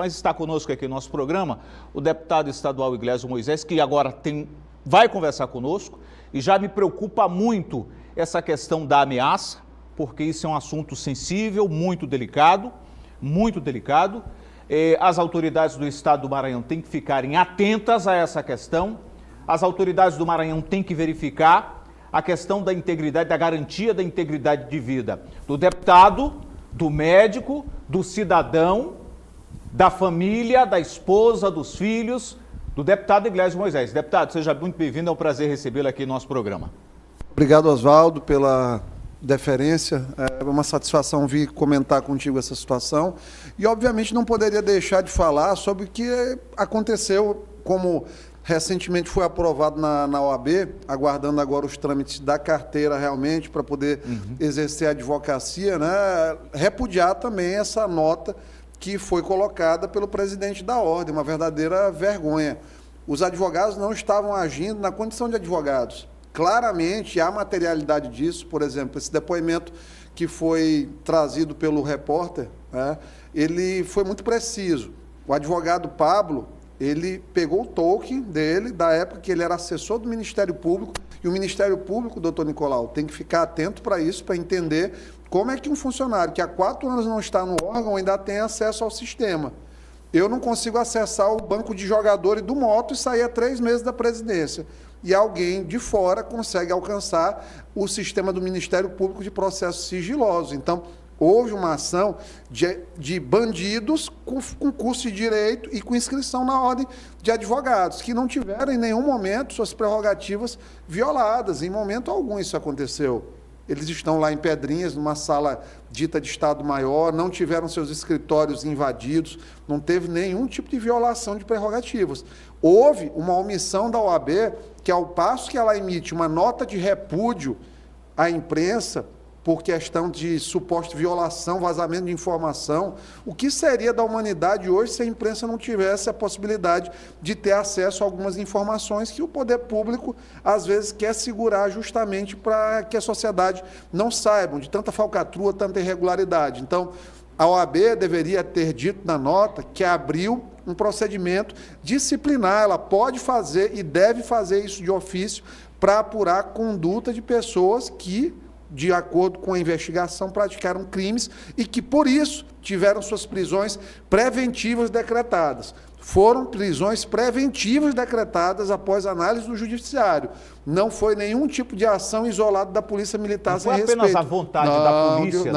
Mas está conosco aqui no nosso programa o deputado estadual Iglesias Moisés, que agora vai conversar conosco, e já me preocupa muito essa questão da ameaça, porque isso é um assunto sensível, muito delicado, muito delicado. As autoridades do estado do Maranhão têm que ficarem atentas a essa questão, as autoridades do Maranhão têm que verificar a questão da integridade, da garantia da integridade de vida do deputado, do médico, do cidadão, da família, da esposa, dos filhos, do deputado Iglesias Moisés. Deputado, seja muito bem-vindo, é um prazer recebê-lo aqui no nosso programa. Obrigado, Oswaldo, pela deferência. É uma satisfação vir comentar contigo essa situação. E, obviamente, não poderia deixar de falar sobre o que aconteceu, como recentemente foi aprovado na OAB, aguardando agora os trâmites da carteira realmente para poder exercer a advocacia, né? Repudiar também essa nota que foi colocada pelo presidente da ordem, uma verdadeira vergonha. Os advogados não estavam agindo na condição de advogados. Claramente há materialidade disso, por exemplo, esse depoimento que foi trazido pelo repórter, né, ele foi muito preciso. O advogado Pablo, ele pegou o token dele, da época que ele era assessor do Ministério Público, e o Ministério Público, doutor Nicolau, tem que ficar atento para isso, para entender como é que um funcionário que há 4 anos não está no órgão ainda tem acesso ao sistema. Eu não consigo acessar o banco de jogadores do Moto e sair há 3 meses da presidência. E alguém de fora consegue alcançar o sistema do Ministério Público de processos sigilosos. Então, houve uma ação de bandidos com curso de direito e com inscrição na ordem de advogados, que não tiveram em nenhum momento suas prerrogativas violadas. Em momento algum isso aconteceu. Eles estão lá em Pedrinhas, numa sala dita de Estado-Maior, não tiveram seus escritórios invadidos, não teve nenhum tipo de violação de prerrogativas. Houve uma omissão da OAB, que ao passo que ela emite uma nota de repúdio à imprensa, por questão de suposta violação, vazamento de informação, o que seria da humanidade hoje se a imprensa não tivesse a possibilidade de ter acesso a algumas informações que o poder público, às vezes, quer segurar justamente para que a sociedade não saiba de tanta falcatrua, tanta irregularidade. Então, a OAB deveria ter dito na nota que abriu um procedimento disciplinar, ela pode fazer e deve fazer isso de ofício para apurar a conduta de pessoas que, de acordo com a investigação, praticaram crimes e que, por isso, tiveram suas prisões preventivas decretadas. Foram prisões preventivas decretadas após análise do judiciário. Não foi nenhum tipo de ação isolada da Polícia Militar sem respeito. Não foi apenas a vontade da polícia,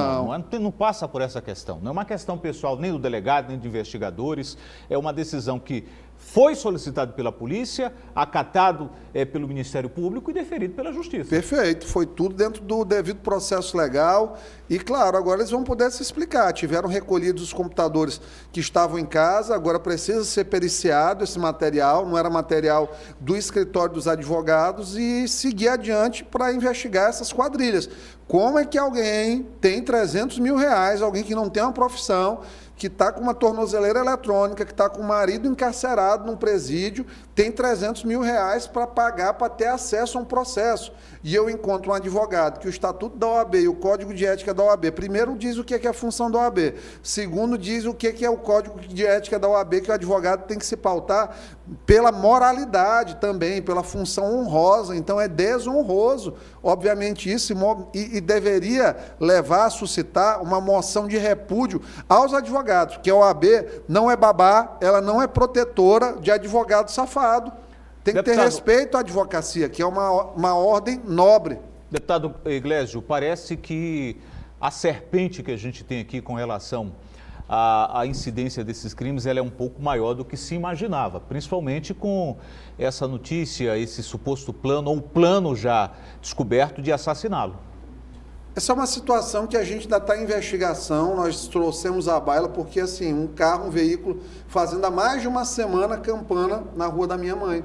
não passa por essa questão. Não é uma questão pessoal nem do delegado, nem de investigadores. É uma decisão que foi solicitado pela polícia, acatado pelo Ministério Público e deferido pela Justiça. Perfeito, foi tudo dentro do devido processo legal e, claro, agora eles vão poder se explicar. Tiveram recolhidos os computadores que estavam em casa, agora precisa ser periciado esse material, não era material do escritório dos advogados, e seguir adiante para investigar essas quadrilhas. Como é que alguém tem 300 mil reais, alguém que não tem uma profissão, que está com uma tornozeleira eletrônica, que está com o marido encarcerado num presídio, tem 300 mil reais para pagar, para ter acesso a um processo. E eu encontro um advogado que o Estatuto da OAB e o Código de Ética da OAB, primeiro diz o que é a função da OAB, segundo diz o que é o Código de Ética da OAB, que o advogado tem que se pautar pela moralidade também, pela função honrosa. Então é desonroso, obviamente, isso, e deveria levar a suscitar uma moção de repúdio aos advogados, porque a OAB não é babá, ela não é protetora de advogado safado. Tem que ter respeito à advocacia, que é uma ordem nobre. Deputado Iglesias, parece que a serpente que a gente tem aqui com relação à incidência desses crimes, ela é um pouco maior do que se imaginava, principalmente com essa notícia, esse suposto plano, ou plano já descoberto de assassiná-lo. Essa é uma situação que a gente ainda está em investigação, nós trouxemos à baila porque, assim, um carro, um veículo, fazendo há mais de uma semana campana na rua da minha mãe,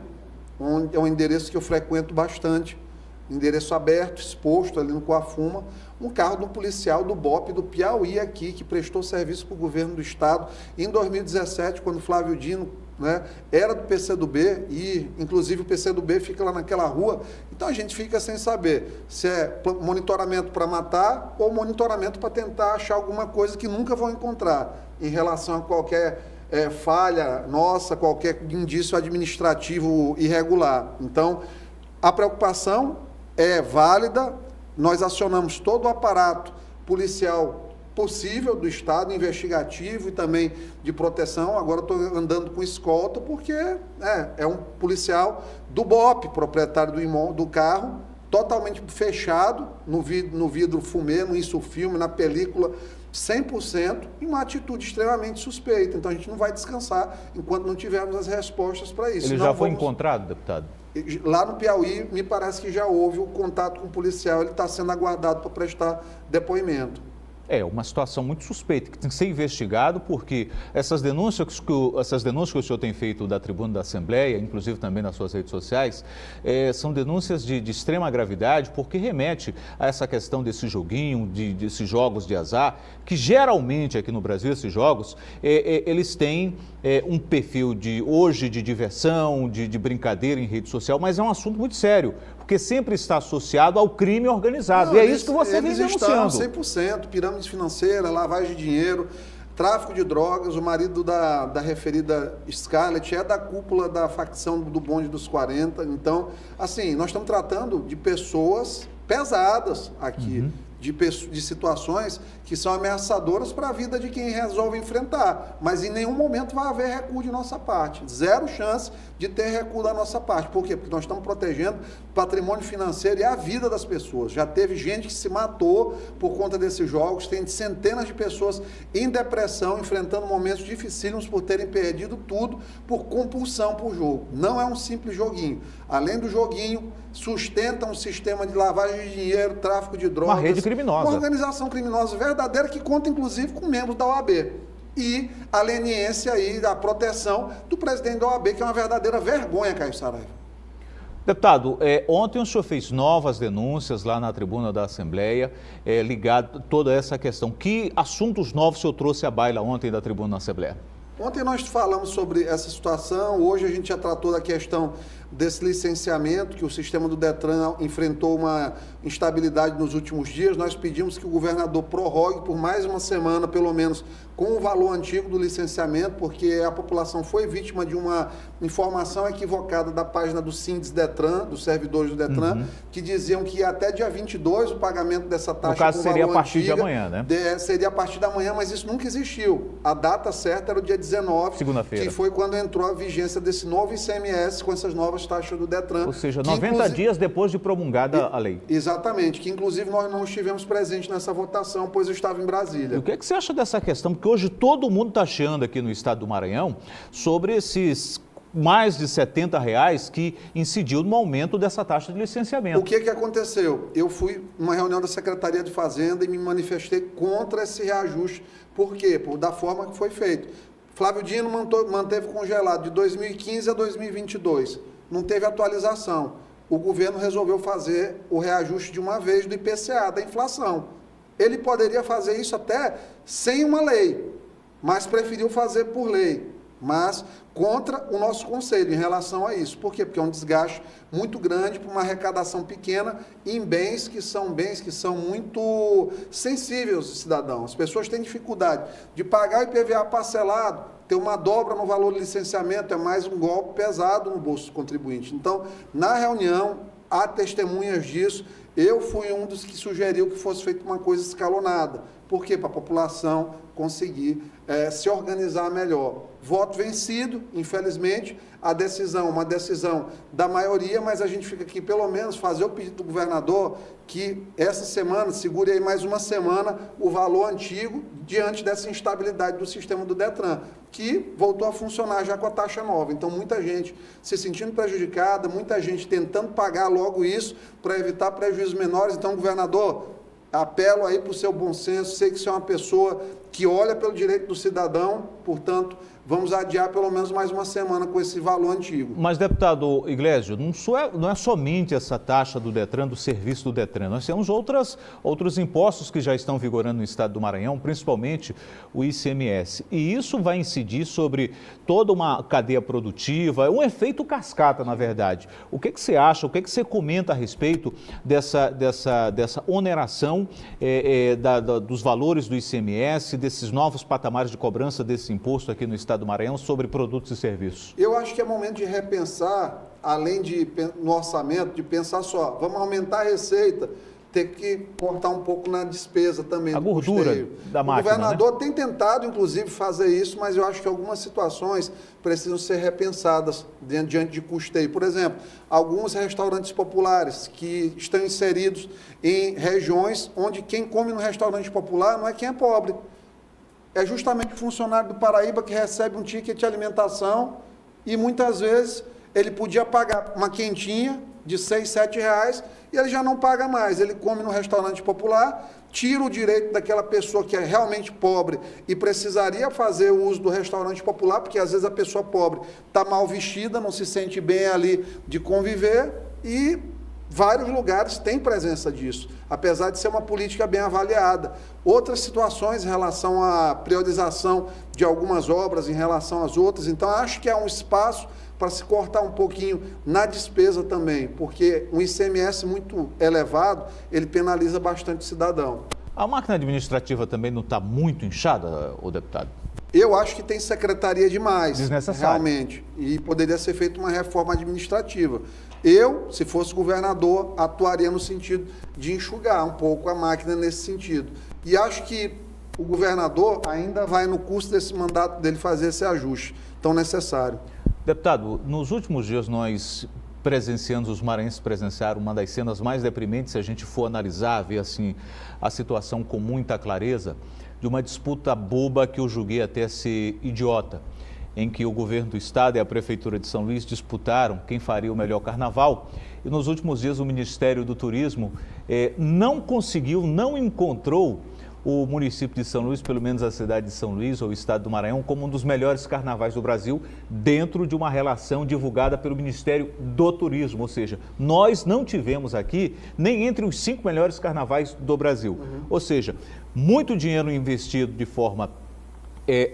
onde é um endereço que eu frequento bastante, endereço aberto, exposto ali no Coafuma, um carro de um policial do BOP do Piauí aqui, que prestou serviço para o governo do estado em 2017, quando Flávio Dino, né, era do PCdoB, e inclusive o PCdoB fica lá naquela rua. Então a gente fica sem saber se é monitoramento para matar ou monitoramento para tentar achar alguma coisa que nunca vão encontrar em relação a qualquer falha nossa, qualquer indício administrativo irregular. Então, a preocupação é válida, nós acionamos todo o aparato policial possível do Estado, investigativo e também de proteção. Agora estou andando com escolta porque é um policial do BOPE, proprietário do carro, totalmente fechado, no vidro fumê, no insufilme, na película, 100%, e uma atitude extremamente suspeita. Então a gente não vai descansar enquanto não tivermos as respostas para isso. Ele já foi encontrado, deputado? Lá no Piauí, me parece que já houve o contato com o policial, ele está sendo aguardado para prestar depoimento. É uma situação muito suspeita, que tem que ser investigado, porque essas denúncias que o senhor tem feito da tribuna da Assembleia, inclusive também nas suas redes sociais, são denúncias de extrema gravidade, porque remete a essa questão desse joguinho, desses jogos de azar, que geralmente aqui no Brasil, esses jogos, eles têm um perfil hoje de diversão, de brincadeira em rede social, mas é um assunto muito sério, porque sempre está associado ao crime organizado. E é isso que você vem denunciando. 100%, pirâmide financeira, lavagem de dinheiro, tráfico de drogas. O marido da referida Scarlett é da cúpula da facção do bonde dos 40. Então, assim, nós estamos tratando de pessoas pesadas aqui, de situações que são ameaçadoras para a vida de quem resolve enfrentar, mas em nenhum momento vai haver recuo de nossa parte, zero chance de ter recuo da nossa parte. Por quê? Porque nós estamos protegendo o patrimônio financeiro e a vida das pessoas. Já teve gente que se matou por conta desses jogos, tem centenas de pessoas em depressão, enfrentando momentos dificílimos por terem perdido tudo por compulsão por jogo. Não é um simples joguinho. Além do joguinho, sustenta um sistema de lavagem de dinheiro, tráfico de drogas. Uma rede criminosa. Uma organização criminosa verdadeira que conta, inclusive, com membros da OAB. E a leniência aí da proteção do presidente da OAB, que é uma verdadeira vergonha, Caio Saraiva. Deputado, ontem o senhor fez novas denúncias lá na tribuna da Assembleia, ligado a toda essa questão. Que assuntos novos o senhor trouxe à baila ontem da tribuna da Assembleia? Ontem nós falamos sobre essa situação, hoje a gente já tratou da questão desse licenciamento, que o sistema do Detran enfrentou uma instabilidade nos últimos dias. Nós pedimos que o governador prorrogue por mais uma semana, pelo menos, com o valor antigo do licenciamento, porque a população foi vítima de uma informação equivocada da página do Sindes Detran, dos servidores do Detran, que diziam que até dia 22 o pagamento dessa taxa, no caso, seria a partir de amanhã, né? Seria a partir da manhã, mas isso nunca existiu. A data certa era o dia 19, segunda-feira, que foi quando entrou a vigência desse novo ICMS com essas novas taxas do Detran. Ou seja, 90 dias depois de promulgada a lei. Exatamente, que inclusive nós não estivemos presentes nessa votação, pois eu estava em Brasília. E o que é que você acha dessa questão? Porque hoje todo mundo está chiando aqui no estado do Maranhão sobre esses mais de R$70 que incidiu no aumento dessa taxa de licenciamento. O que aconteceu? Eu fui numa reunião da Secretaria de Fazenda e me manifestei contra esse reajuste. Por quê? Da forma que foi feito. Flávio Dino manteve congelado de 2015 a 2022. Não teve atualização. O governo resolveu fazer o reajuste de uma vez do IPCA, da inflação. Ele poderia fazer isso até sem uma lei, mas preferiu fazer por lei, mas contra o nosso conselho em relação a isso. Por quê? Porque é um desgaste muito grande para uma arrecadação pequena em bens que são muito sensíveis aos cidadãos. As pessoas têm dificuldade de pagar o IPVA parcelado, ter uma dobra no valor do licenciamento, é mais um golpe pesado no bolso do contribuinte. Então, na reunião, há testemunhas disso. Eu fui um dos que sugeriu que fosse feita uma coisa escalonada. Por quê? Para a população conseguir se organizar melhor. Voto vencido, infelizmente, uma decisão da maioria, mas a gente fica aqui, pelo menos, fazer o pedido do governador que essa semana, segure aí mais uma semana, o valor antigo, diante dessa instabilidade do sistema do Detran, que voltou a funcionar já com a taxa nova. Então, muita gente se sentindo prejudicada, muita gente tentando pagar logo isso para evitar prejuízos menores. Então, governador, apelo aí para o seu bom senso, sei que você é uma pessoa que olha pelo direito do cidadão, portanto, vamos adiar pelo menos mais uma semana com esse valor antigo. Mas, deputado Iglesio, não é somente essa taxa do Detran, do serviço do Detran. Nós temos outros impostos que já estão vigorando no estado do Maranhão, principalmente o ICMS. E isso vai incidir sobre toda uma cadeia produtiva, é um efeito cascata, na verdade. O que você acha, o que você comenta a respeito dessa oneração dos valores do ICMS, desses novos patamares de cobrança desse imposto aqui no estado estado do Maranhão sobre produtos e serviços? Eu acho que é momento de repensar, além de no orçamento, de pensar só, vamos aumentar a receita, ter que cortar um pouco na despesa também. A gordura custeio. da máquina, O governador, né? tem tentado, inclusive, fazer isso, mas eu acho que algumas situações precisam ser repensadas diante de custeio. Por exemplo, alguns restaurantes populares que estão inseridos em regiões onde quem come no restaurante popular não é quem é pobre. É justamente o funcionário do Paraíba que recebe um ticket de alimentação e muitas vezes ele podia pagar uma quentinha de R$ 6, R$ 7 e ele já não paga mais. Ele come no restaurante popular, tira o direito daquela pessoa que é realmente pobre e precisaria fazer o uso do restaurante popular, porque às vezes a pessoa pobre está mal vestida, não se sente bem ali de conviver e vários lugares têm presença disso, apesar de ser uma política bem avaliada. Outras situações em relação à priorização de algumas obras em relação às outras, então acho que há um espaço para se cortar um pouquinho na despesa também, porque um ICMS muito elevado, ele penaliza bastante o cidadão. A máquina administrativa também não está muito inchada, ô deputado? Eu acho que tem secretaria demais, Desnecessário. realmente, e poderia ser feita uma reforma administrativa. Eu, se fosse governador, atuaria no sentido de enxugar um pouco a máquina nesse sentido. E acho que o governador ainda vai no curso desse mandato dele fazer esse ajuste tão necessário. Deputado, nos últimos dias nós presenciamos, os maranhenses presenciaram uma das cenas mais deprimentes, se a gente for analisar, ver assim a situação com muita clareza, de uma disputa boba que eu julguei até ser idiota, em que o governo do estado e a prefeitura de São Luís disputaram quem faria o melhor carnaval. E nos últimos dias o Ministério do Turismo não encontrou o município de São Luís, pelo menos a cidade de São Luís ou o estado do Maranhão, como um dos melhores carnavais do Brasil, dentro de uma relação divulgada pelo Ministério do Turismo. Ou seja, nós não tivemos aqui nem entre os 5 melhores carnavais do Brasil. Ou seja, muito dinheiro investido de forma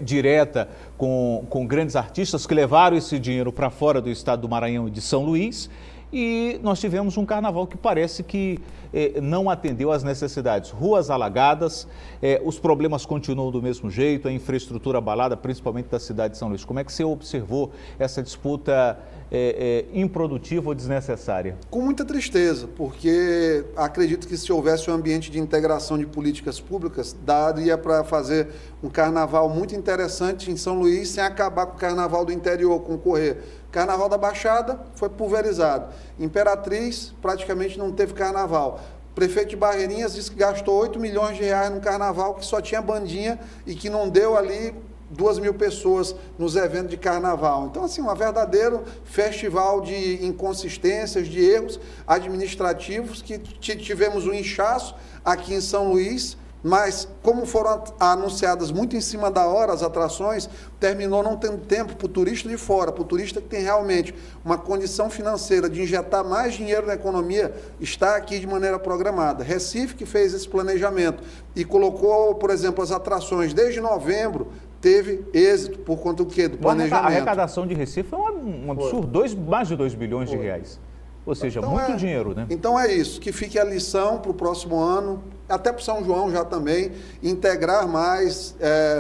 direta com grandes artistas que levaram esse dinheiro para fora do estado do Maranhão e de São Luís, e nós tivemos um carnaval que parece que não atendeu às necessidades. Ruas alagadas, os problemas continuam do mesmo jeito, a infraestrutura abalada, principalmente da cidade de São Luís. Como é que você observou essa disputa improdutiva ou desnecessária? Com muita tristeza, porque acredito que se houvesse um ambiente de integração de políticas públicas, daria para fazer um carnaval muito interessante em São Luís, sem acabar com o carnaval do interior, concorrer. Carnaval da Baixada foi pulverizado. Imperatriz praticamente não teve carnaval. O prefeito de Barreirinhas disse que gastou 8 milhões de reais no carnaval, que só tinha bandinha e que não deu ali 2.000 pessoas nos eventos de carnaval. Então, assim, um verdadeiro festival de inconsistências, de erros administrativos, que tivemos um inchaço aqui em São Luís, mas como foram anunciadas muito em cima da hora as atrações, terminou não tendo tempo para o turista de fora, para o turista que tem realmente uma condição financeira de injetar mais dinheiro na economia, está aqui de maneira programada. Recife, que fez esse planejamento e colocou, por exemplo, as atrações desde novembro, teve êxito por conta do quê? Do planejamento. A arrecadação de Recife foi um absurdo, mais de 2 bilhões de reais. Ou seja, então, muito dinheiro, né? Então é isso, que fique a lição para o próximo ano, até para o São João já também, integrar mais,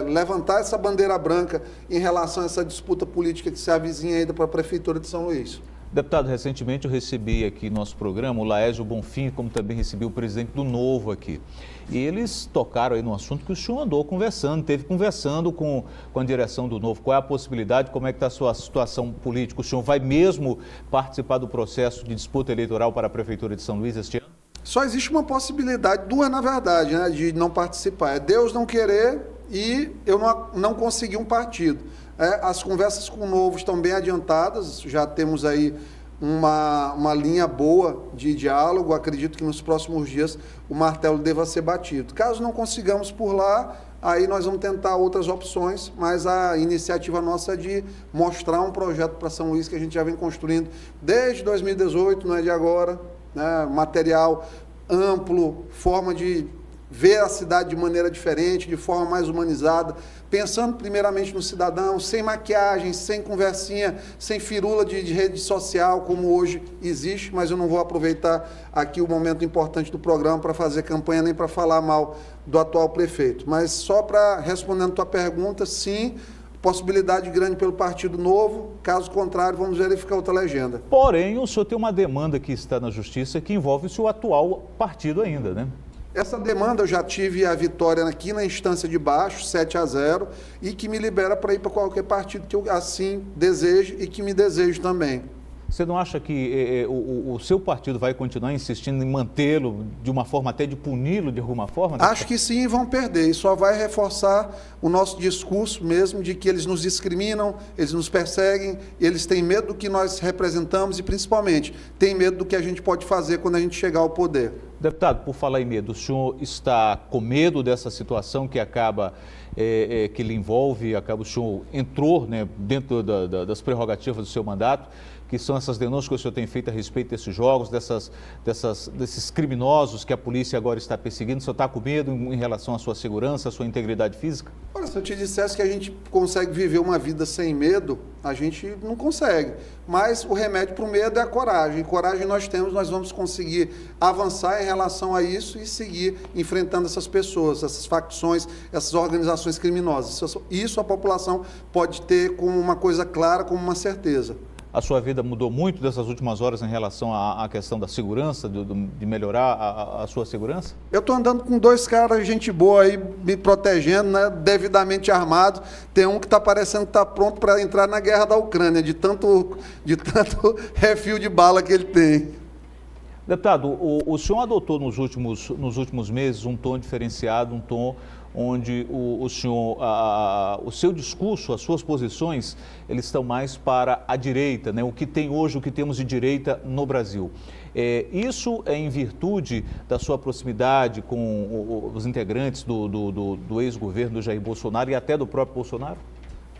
levantar essa bandeira branca em relação a essa disputa política que se avizinha ainda para a Prefeitura de São Luís. Deputado, recentemente eu recebi aqui no nosso programa o Laésio Bonfim, como também recebi o presidente do Novo aqui. E eles tocaram aí no assunto que o senhor andou conversando, teve conversando com a direção do Novo. Qual é a possibilidade, como é que está a sua situação política? O senhor vai mesmo participar do processo de disputa eleitoral para a Prefeitura de São Luís este ano? Só existe uma possibilidade, duas na verdade, né, de não participar. É Deus não querer e eu não conseguir um partido. As conversas com o Novo estão bem adiantadas, já temos aí uma linha boa de diálogo. Acredito que nos próximos dias o martelo deva ser batido. Caso não consigamos por lá, aí nós vamos tentar outras opções, mas a iniciativa nossa é de mostrar um projeto para São Luís que a gente já vem construindo desde 2018, não é de agora, né? Material amplo, forma de ver a cidade de maneira diferente, de forma mais humanizada, pensando primeiramente no cidadão, sem maquiagem, sem conversinha, sem firula de rede social, como hoje existe, mas eu não vou aproveitar aqui o momento importante do programa para fazer campanha nem para falar mal do atual prefeito. Mas só para respondendo a tua pergunta, sim, possibilidade grande pelo Partido Novo, caso contrário, vamos verificar outra legenda. Porém, o senhor tem uma demanda que está na Justiça que envolve o seu atual partido ainda, né? Essa demanda eu já tive a vitória aqui na instância de baixo, 7-0, e que me libera para ir para qualquer partido que eu assim deseje e que me desejo também. Você não acha que o seu partido vai continuar insistindo em mantê-lo de uma forma até de puni-lo de alguma forma? Acho que sim, vão perder. E só vai reforçar o nosso discurso mesmo de que eles nos discriminam, eles nos perseguem, eles têm medo do que nós representamos e, principalmente, têm medo do que a gente pode fazer quando a gente chegar ao poder. Deputado, por falar em medo, o senhor está com medo dessa situação que acaba, que lhe envolve, o senhor entrou, né, dentro das prerrogativas do seu mandato, que são essas denúncias que o senhor tem feito a respeito desses jogos, desses criminosos que a polícia agora está perseguindo? O senhor está com medo em relação à sua segurança, à sua integridade física? Olha, se eu te dissesse que a gente consegue viver uma vida sem medo, a gente não consegue. Mas o remédio para o medo é a coragem. Coragem nós temos, nós vamos conseguir avançar em relação a isso e seguir enfrentando essas pessoas, essas facções, essas organizações criminosas. Isso a população pode ter como uma coisa clara, como uma certeza. A sua vida mudou muito dessas últimas horas em relação à questão da segurança, de melhorar a sua segurança? Eu estou andando com 2 caras, gente boa aí, me protegendo, né, devidamente armados. Tem um que está parecendo que está pronto para entrar na guerra da Ucrânia, de tanto refil de bala que ele tem. Deputado, o senhor adotou nos últimos meses um tom diferenciado, um tom onde o senhor, o seu discurso, as suas posições, eles estão mais para a direita, né? O que tem hoje, o que temos de direita no Brasil. Isso é em virtude da sua proximidade com os integrantes do ex-governo do Jair Bolsonaro e até do próprio Bolsonaro?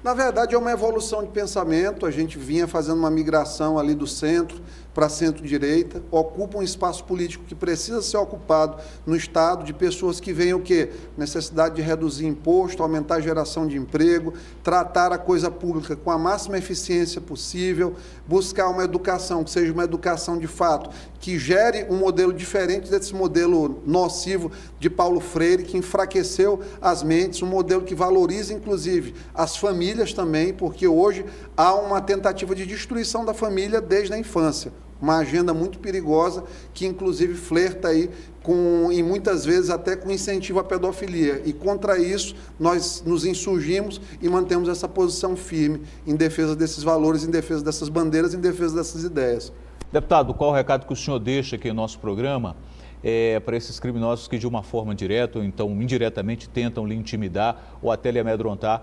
Na verdade, é uma evolução de pensamento. A gente vinha fazendo uma migração ali do centro para centro-direita, ocupa um espaço político que precisa ser ocupado no Estado de pessoas que veem o quê? Necessidade de reduzir imposto, aumentar a geração de emprego, tratar a coisa pública com a máxima eficiência possível, buscar uma educação que seja uma educação de fato, que gere um modelo diferente desse modelo nocivo de Paulo Freire, que enfraqueceu as mentes, um modelo que valoriza, inclusive, as famílias também, porque hoje há uma tentativa de destruição da família desde a infância. Uma agenda muito perigosa que, inclusive, flerta aí e muitas vezes até com incentivo à pedofilia. E contra isso, nós nos insurgimos e mantemos essa posição firme em defesa desses valores, em defesa dessas bandeiras, em defesa dessas ideias. Deputado, qual o recado que o senhor deixa aqui no nosso programa para esses criminosos que de uma forma direta ou então indiretamente tentam lhe intimidar ou até lhe amedrontar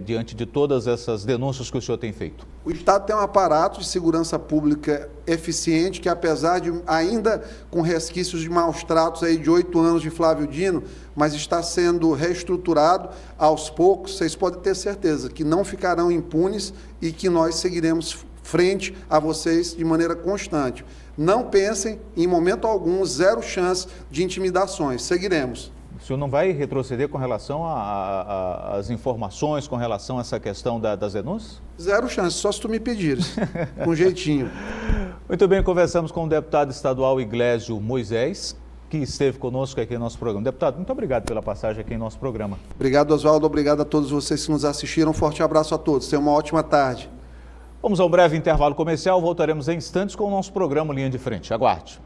diante de todas essas denúncias que o senhor tem feito? O Estado tem um aparato de segurança pública eficiente que, apesar de ainda com resquícios de maus tratos aí de 8 anos de Flávio Dino, mas está sendo reestruturado aos poucos, vocês podem ter certeza que não ficarão impunes e que nós seguiremos frente a vocês de maneira constante. Não pensem, em momento algum, zero chance de intimidações. Seguiremos. O senhor não vai retroceder com relação às informações, com relação a essa questão das denúncias? Zero chance, só se tu me pedires, com jeitinho. Muito bem, conversamos com o deputado estadual Iglésio Moisés, que esteve conosco aqui em nosso programa. Deputado, muito obrigado pela passagem aqui em nosso programa. Obrigado, Oswaldo. Obrigado a todos vocês que nos assistiram. Um forte abraço a todos. Tenham uma ótima tarde. Vamos a um breve intervalo comercial, voltaremos em instantes com o nosso programa Linha de Frente. Aguarde.